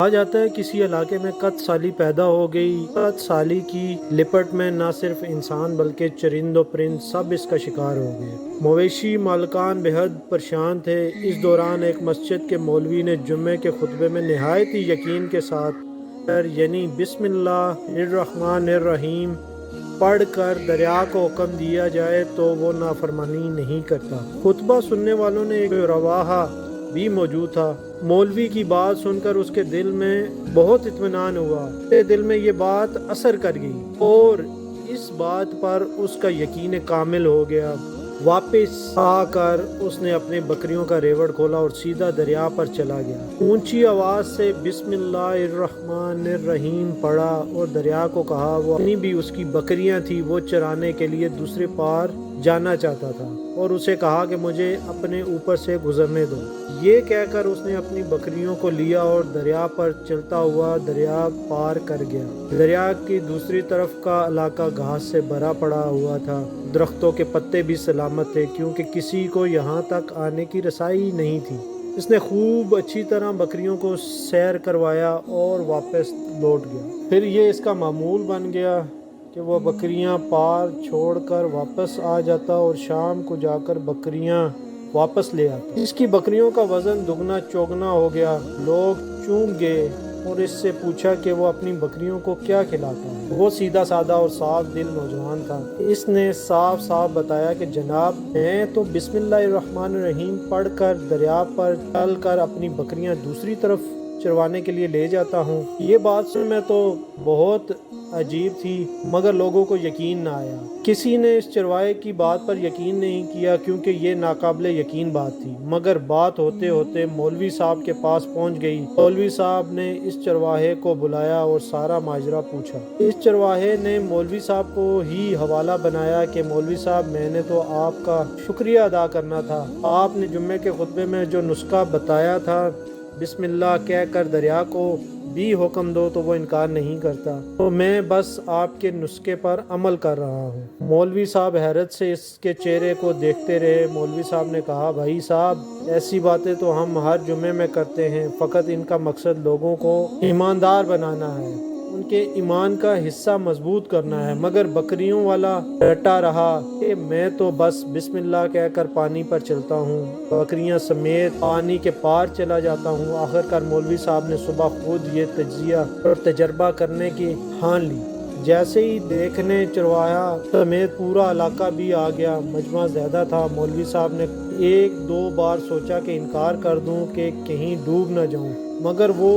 کہا جاتا ہے کسی علاقے میں قحط سالی پیدا ہو گئی۔ قحط سالی کی لپٹ میں نہ صرف انسان بلکہ چرند و پرند سب اس کا شکار ہو گئے۔ مویشی مالکان بے حد پریشان تھے۔ اس دوران ایک مسجد کے مولوی نے جمعے کے خطبے میں نہایت ہی یقین کے ساتھ یعنی بسم اللہ الرحمن الرحیم پڑھ کر دریا کو حکم دیا جائے تو وہ نافرمانی نہیں کرتا۔ خطبہ سننے والوں نے ایک رواحہ بھی موجود تھا۔ مولوی کی بات سن کر اس کے دل میں بہت اطمینان ہوا۔ اس کے دل میں یہ بات اثر کر گئی اور اس بات پر اس کا یقین کامل ہو گیا۔ واپس آ کر اس نے اپنی بکریوں کا ریوڑ کھولا اور سیدھا دریا پر چلا گیا۔ اونچی آواز سے بسم اللہ الرحمن الرحیم پڑھا اور دریا کو کہا وہ اپنی بھی اس کی بکریاں تھی وہ چرانے کے لیے دوسرے پار جانا چاہتا تھا اور اسے کہا کہ مجھے اپنے اوپر سے گزرنے دو۔ یہ کہہ کر اس نے اپنی بکریوں کو لیا اور دریا پر چلتا ہوا دریا پار کر گیا۔ دریا کی دوسری طرف کا علاقہ گھاس سے بھرا پڑا ہوا تھا۔ درختوں کے پتے بھی سلامت تھے کیونکہ کسی کو یہاں تک آنے کی رسائی نہیں تھی۔ اس نے خوب اچھی طرح بکریوں کو سیر کروایا اور واپس لوٹ گیا۔ پھر یہ اس کا معمول بن گیا کہ وہ بکریاں پار چھوڑ کر واپس آ جاتا اور شام کو جا کر بکریاں واپس لے آتا۔ اس کی بکریوں کا وزن دگنا چوگنا ہو گیا۔ لوگ چونک گئے اور اس سے پوچھا کہ وہ اپنی بکریوں کو کیا کھلاتا ہے۔ وہ سیدھا سادہ اور صاف دل نوجوان تھا۔ اس نے صاف صاف بتایا کہ جناب میں تو بسم اللہ الرحمن الرحیم پڑھ کر دریا پر چل کر اپنی بکریاں دوسری طرف چروانے کے لیے لے جاتا ہوں۔ یہ بات سن میں تو بہت عجیب تھی مگر لوگوں کو یقین نہ آیا۔ کسی نے اس چرواہے کی بات پر یقین نہیں کیا کیونکہ یہ ناقابل یقین بات تھی، مگر بات ہوتے ہوتے مولوی صاحب کے پاس پہنچ گئی۔ مولوی صاحب نے اس چرواہے کو بلایا اور سارا ماجرا پوچھا۔ اس چرواہے نے مولوی صاحب کو ہی حوالہ بنایا کہ مولوی صاحب میں نے تو آپ کا شکریہ ادا کرنا تھا۔ آپ نے جمعے کے خطبے میں جو نسخہ بتایا تھا بسم اللہ کہہ کر دریا کو بھی حکم دو تو وہ انکار نہیں کرتا، تو میں بس آپ کے نسخے پر عمل کر رہا ہوں۔ مولوی صاحب حیرت سے اس کے چہرے کو دیکھتے رہے۔ مولوی صاحب نے کہا بھائی صاحب ایسی باتیں تو ہم ہر جمعے میں کرتے ہیں، فقط ان کا مقصد لوگوں کو ایماندار بنانا ہے، ان کے ایمان کا حصہ مضبوط کرنا ہے، مگر بکریوں والا ڈٹا رہا کہ میں تو بس بسم اللہ کہہ کر پانی پر چلتا ہوں، بکریاں سمیت پانی کے پار چلا جاتا ہوں۔ آخر کار مولوی صاحب نے صبح خود یہ تجزیہ اور تجربہ کرنے کی ٹھان لی۔ جیسے ہی دیکھنے چرواہا سمیت پورا علاقہ بھی آ گیا۔ مجمع زیادہ تھا۔ مولوی صاحب نے ایک دو بار سوچا کہ انکار کر دوں کہ کہیں ڈوب نہ جاؤں، مگر وہ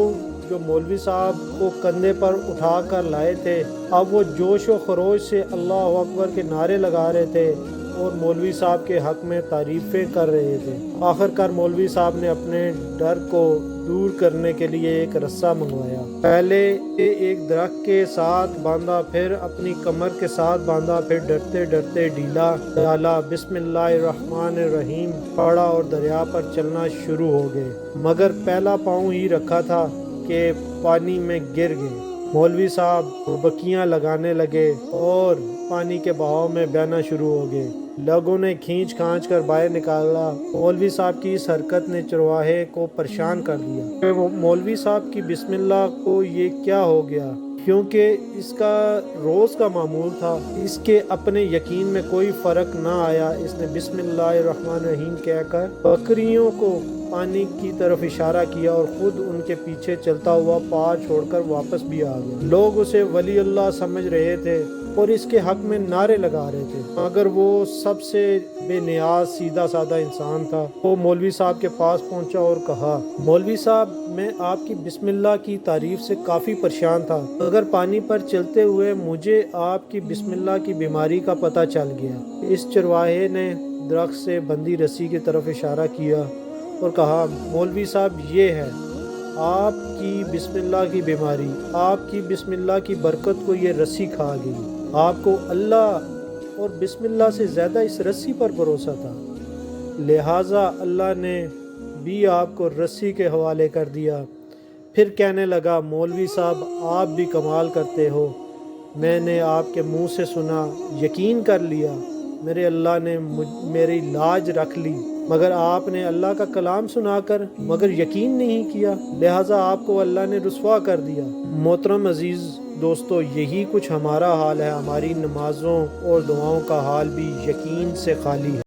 جو مولوی صاحب کو کندھے پر اٹھا کر لائے تھے اب وہ جوش و خروش سے اللہ اکبر کے نعرے لگا رہے تھے اور مولوی صاحب کے حق میں تعریفیں کر رہے تھے۔ آخر کار مولوی صاحب نے اپنے ڈر کو دور کرنے کے لیے ایک رسہ منگوایا۔ پہلے ایک درخت کے ساتھ باندھا، پھر اپنی کمر کے ساتھ باندھا، پھر ڈرتے ڈرتے ڈھیلا ڈالا، بسم اللہ الرحمن الرحیم پڑھا اور دریا پر چلنا شروع ہو گئے، مگر پہلا پاؤں ہی رکھا تھا کہ پانی میں گر گئے۔ مولوی صاحب ڈبکیاں لگانے لگے اور پانی کے بہاؤ میں بہنا شروع ہو گئے۔ لوگوں نے کھینچ کھانچ کر باہر نکالا۔ مولوی صاحب کی اس حرکت نے چرواہے کو پریشان کر دیا۔ مولوی صاحب کی بسم اللہ کو یہ کیا ہو گیا، کیونکہ اس کا روز کا معمول تھا۔ اس کے اپنے یقین میں کوئی فرق نہ آیا۔ اس نے بسم اللہ الرحمن الرحیم کہہ کر بکریوں کو پانی کی طرف اشارہ کیا اور خود ان کے پیچھے چلتا ہوا پار چھوڑ کر واپس بھی آ گیا۔ لوگ اسے ولی اللہ سمجھ رہے تھے اور اس کے حق میں نعرے لگا رہے تھے، مگر وہ سب سے بے نیاز سیدھا سادہ انسان تھا۔ وہ مولوی صاحب کے پاس پہنچا اور کہا مولوی صاحب میں آپ کی بسم اللہ کی تعریف سے کافی پریشان تھا، مگر پانی پر چلتے ہوئے مجھے آپ کی بسم اللہ کی بیماری کا پتہ چل گیا۔ اس چرواہے نے درخت سے بندھی رسی کی طرف اشارہ کیا اور کہا مولوی صاحب یہ ہے آپ کی بسم اللہ کی بیماری، آپ کی بسم اللہ کی برکت کو یہ رسی کھا گئی۔ آپ کو اللہ اور بسم اللہ سے زیادہ اس رسی پر بھروسہ تھا، لہٰذا اللہ نے بھی آپ کو رسی کے حوالے کر دیا۔ پھر کہنے لگا مولوی صاحب آپ بھی کمال کرتے ہو، میں نے آپ کے منہ سے سنا، یقین کر لیا، میرے اللہ نے میری لاج رکھ لی۔ مگر آپ نے اللہ کا کلام سنا کر مگر یقین نہیں کیا، لہٰذا آپ کو اللہ نے رسوا کر دیا۔ محترم عزیز دوستو، یہی کچھ ہمارا حال ہے، ہماری نمازوں اور دعاؤں کا حال بھی یقین سے خالی ہے۔